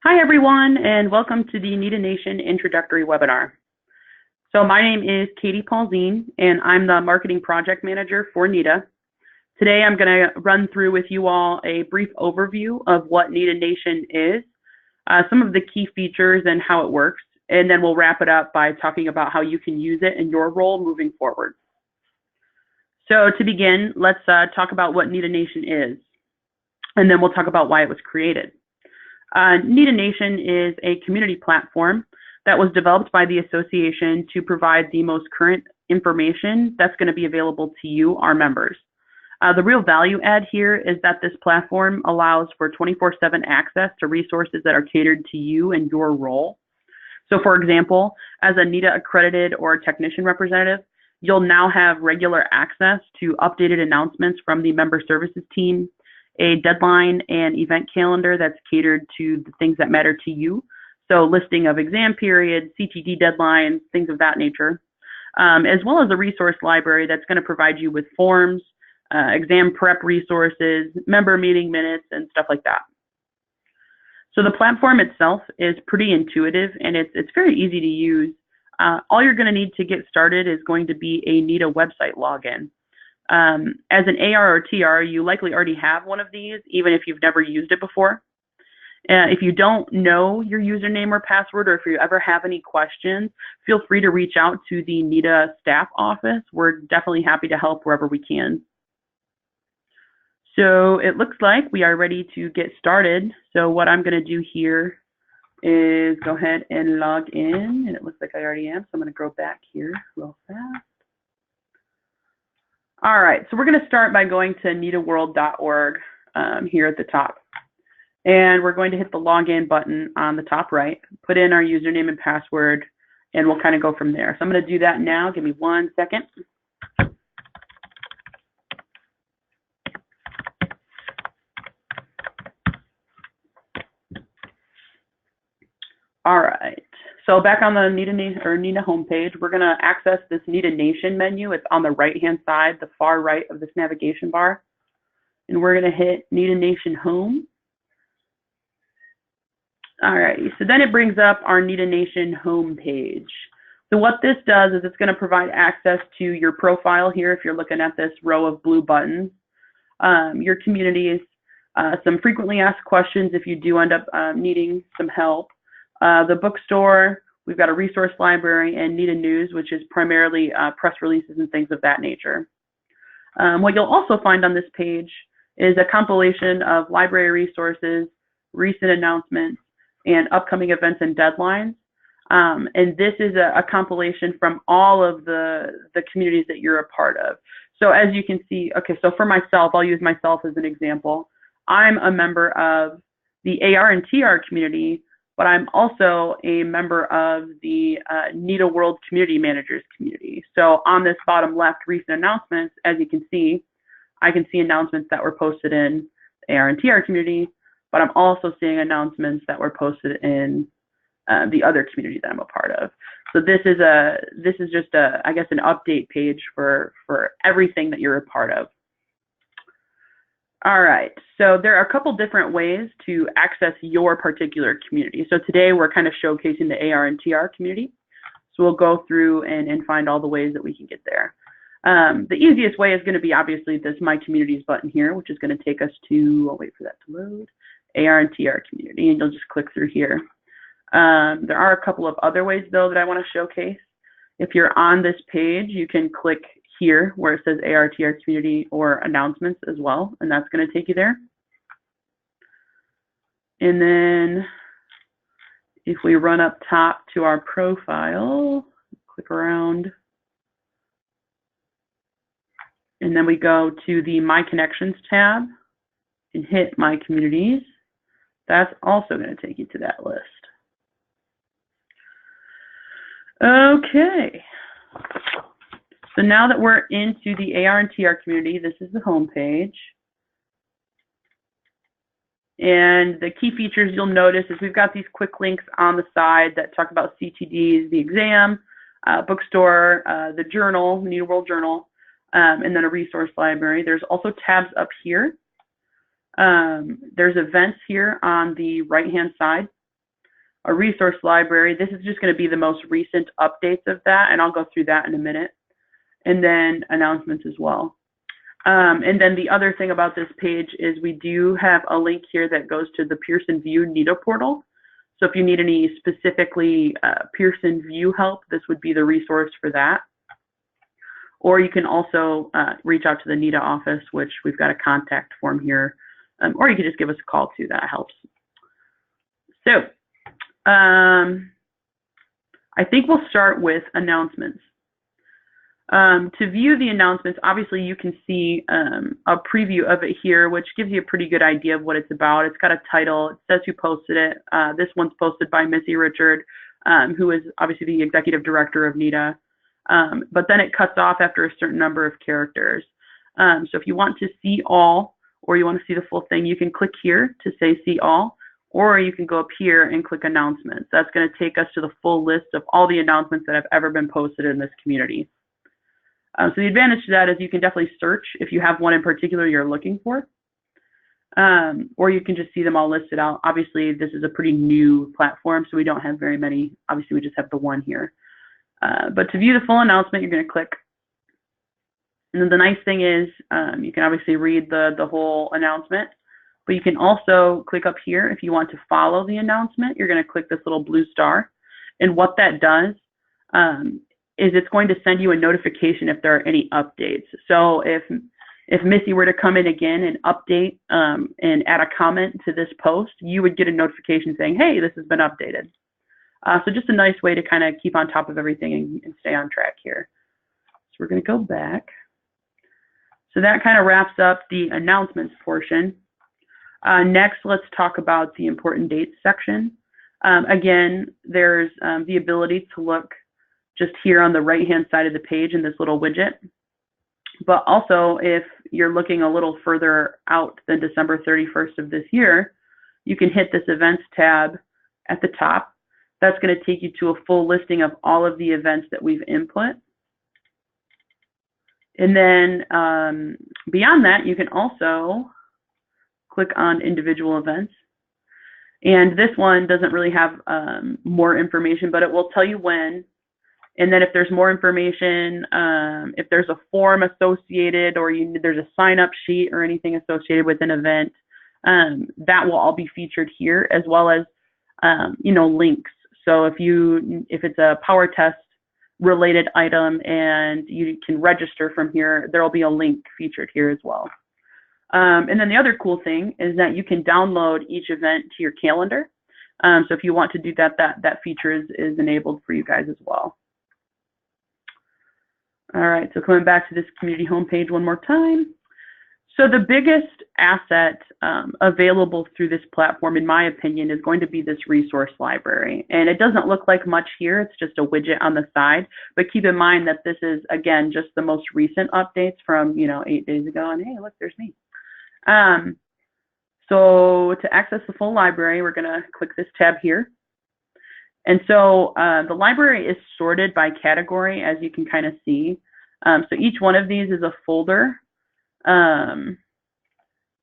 Hi, everyone, and welcome to the NETA Nation introductory webinar. So my name is Katie Paulzine, and I'm the Marketing Project Manager for NETA. Today, I'm going to run through with you all a brief overview of what NETA Nation is, some of the key features and how it works, and then we'll wrap it up by talking about how you can use it in your role moving forward. So to begin, let's talk about what NETA Nation is, and then we'll talk about why it was created. NETA Nation is a community platform that was developed by the association to provide the most current information that's going to be available to you, our members. The real value add here is that this platform allows for 24/7 access to resources that are catered to you and your role. So for example, as a NETA accredited or technician representative, you'll now have regular access to updated announcements from the member services team, a deadline and event calendar that's catered to the things that matter to you. So listing of exam periods, CTD deadlines, things of that nature, as well as a resource library that's going to provide you with forms, exam prep resources, member meeting minutes, and stuff like that. So the platform itself is pretty intuitive and it's very easy to use. All you're going to need to get started is going to be a NETA website login. As an AR or TR, you likely already have one of these, even if you've never used it before. If you don't know your username or password, or if you ever have any questions, feel free to reach out to the NETA staff office. We're definitely happy to help wherever we can. So it looks like we are ready to get started. So what I'm going to do here is go ahead and log in, and it looks like I already am. So I'm going to go back here real fast. All right, so we're going to start by going to netaworld.org here at the top. And we're going to hit the login button on the top right, put in our username and password, and we'll kind of go from there. So I'm going to do that now. Give me 1 second. All right, so back on the NETA homepage, we're going to access this NETA Nation menu. It's on the right-hand side, the far right of this navigation bar. And we're going to hit NETA Nation Home. All right, so then it brings up our NETA Nation homepage. So what this does is it's going to provide access to your profile here if you're looking at this row of blue buttons, your communities, some frequently asked questions if you do end up needing some help, the bookstore, we've got a resource library, and NETA News, which is primarily press releases and things of that nature. What you'll also find on this page is a compilation of library resources, recent announcements, and upcoming events and deadlines. And this is a compilation from all of the communities that you're a part of. So as you can see, okay, so for myself, I'll use myself as an example. I'm a member of the AR and TR community, but I'm also a member of the NETA World Community Managers community. So on this bottom left, recent announcements, as you can see, I can see announcements that were posted in the AR and TR community, but I'm also seeing announcements that were posted in the other community that I'm a part of. So this is just I guess an update page for everything that you're a part of. All right, so there are a couple different ways to access your particular community. So today we're kind of showcasing the AR and TR community. So we'll go through and find all the ways that we can get there. The easiest way is going to be obviously this My Communities button here, which is going to take us to, I'll wait for that to load, AR and TR community, and you'll just click through here. There are a couple of other ways though that I want to showcase. If you're on this page, you can click here where it says ARTR community or announcements as well, and that's going to take you there. And then if we run up top to our profile, click around, and then we go to the My Connections tab and hit My Communities. That's also going to take you to that list. Okay. So now that we're into the AR and TR community, this is the home page. And the key features you'll notice is we've got these quick links on the side that talk about CTDs, the exam, bookstore, the journal, NETA World Journal, and then a resource library. There's also tabs up here. There's events here on the right-hand side. a resource library. This is just going to be the most recent updates of that, and I'll go through that in a minute. And then announcements as well. And then the other thing about this page is we do have a link here that goes to the Pearson VUE NETA portal. So if you need any specifically Pearson VUE help, this would be the resource for that. Or you can also reach out to the NETA office, which we've got a contact form here. Or you can just give us a call too, that helps. So I think we'll start with announcements. To view the announcements, obviously you can see a preview of it here, which gives you a pretty good idea of what it's about. It's got a title, it says who posted it. This one's posted by Missy Richard, who is obviously the executive director of NETA. But then it cuts off after a certain number of characters. So if you want to see all, or you want to see the full thing, you can click here to say see all, or you can go up here and click announcements. That's going to take us to the full list of all the announcements that have ever been posted in this community. So the advantage to that is you can definitely search if you have one in particular you're looking for, or you can just see them all listed out. Obviously, this is a pretty new platform, so we don't have very many. Obviously, we just have the one here. But to view the full announcement, you're going to click. And then the nice thing is you can obviously read the whole announcement, but you can also click up here if you want to follow the announcement. You're going to click this little blue star. And what that does is it's going to send you a notification if there are any updates. So if Missy were to come in again and update and add a comment to this post, you would get a notification saying, hey, this has been updated. So just a nice way to kind of keep on top of everything and stay on track here. So we're going to go back. So that kind of wraps up the announcements portion. Next, let's talk about the important dates section. Again, there's the ability to look just here on the right-hand side of the page in this little widget. But also, if you're looking a little further out than December 31st of this year, you can hit this events tab at the top. That's going to take you to a full listing of all of the events that we've input. And then beyond that, you can also click on individual events. And this one doesn't really have more information, but it will tell you when. And then if there's more information, if there's a form associated or there's a sign-up sheet or anything associated with an event, that will all be featured here, as well as links. So if it's a power test related item and you can register from here, there will be a link featured here as well. And then the other cool thing is that you can download each event to your calendar. So if you want to do that, that feature is enabled for you guys as well. All right, so coming back to this community homepage one more time. So the biggest asset available through this platform, in my opinion, is going to be this resource library. And it doesn't look like much here. It's just a widget on the side. But keep in mind that this is, again, just the most recent updates from 8 days ago. And hey, look, there's me. So to access the full library, we're going to click this tab here. And so the library is sorted by category, as you can kind of see. So each one of these is a folder. And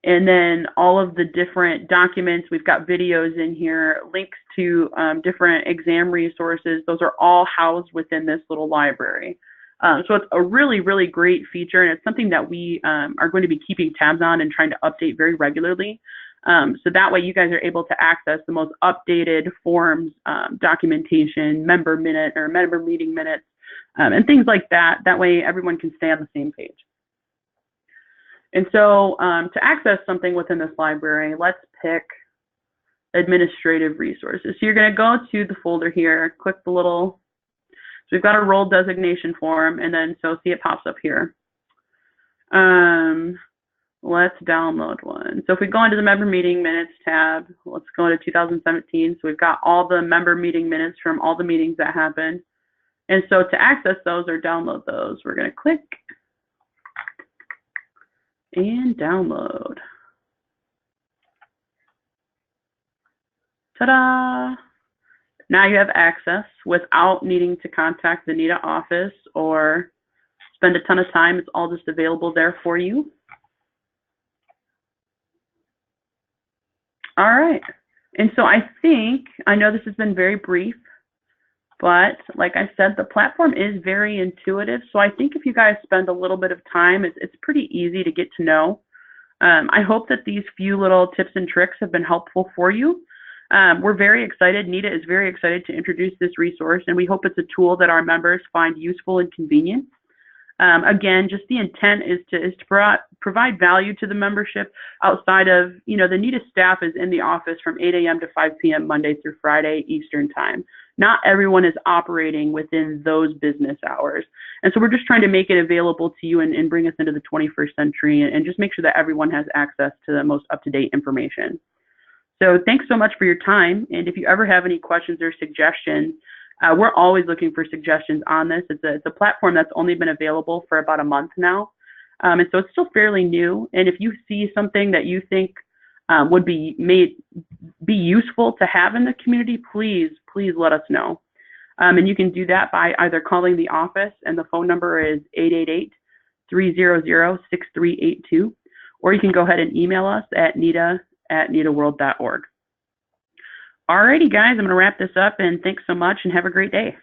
then all of the different documents, we've got videos in here, links to different exam resources. Those are all housed within this little library. So it's a really, really great feature, and it's something that we are going to be keeping tabs on and trying to update very regularly. So that way you guys are able to access the most updated forms, documentation, member meeting minutes, and things like that. That way everyone can stay on the same page. And so to access something within this library, let's pick administrative resources. So you're going to go to the folder here, click the little, so we've got a role designation form, and then so see it pops up here. Let's download one. So if we go into the member meeting minutes tab, let's go to 2017. So we've got all the member meeting minutes from all the meetings that happened. And so to access those or download those, we're going to click and download. Ta-da! Now you have access without needing to contact the NETA office or spend a ton of time. It's all just available there for you. All right. And so I know this has been very brief, but like I said, the platform is very intuitive. So I think if you guys spend a little bit of time, it's pretty easy to get to know. I hope that these few little tips and tricks have been helpful for you. We're very excited. NETA is very excited to introduce this resource, and we hope it's a tool that our members find useful and convenient. Again, just the intent is to provide value to the membership outside of, the NETA staff is in the office from 8 a.m. to 5 p.m. Monday through Friday Eastern time. Not everyone is operating within those business hours. And so we're just trying to make it available to you and bring us into the 21st century and just make sure that everyone has access to the most up-to-date information. So thanks so much for your time. And if you ever have any questions or suggestions, we're always looking for suggestions on this. It's a platform that's only been available for about a month now. And so it's still fairly new. And if you see something that you think would be useful to have in the community, please let us know. And you can do that by either calling the office, and the phone number is 888-300-6382, or you can go ahead and email us at neta@netaworld.org. Alrighty, guys, I'm going to wrap this up, and thanks so much, and have a great day.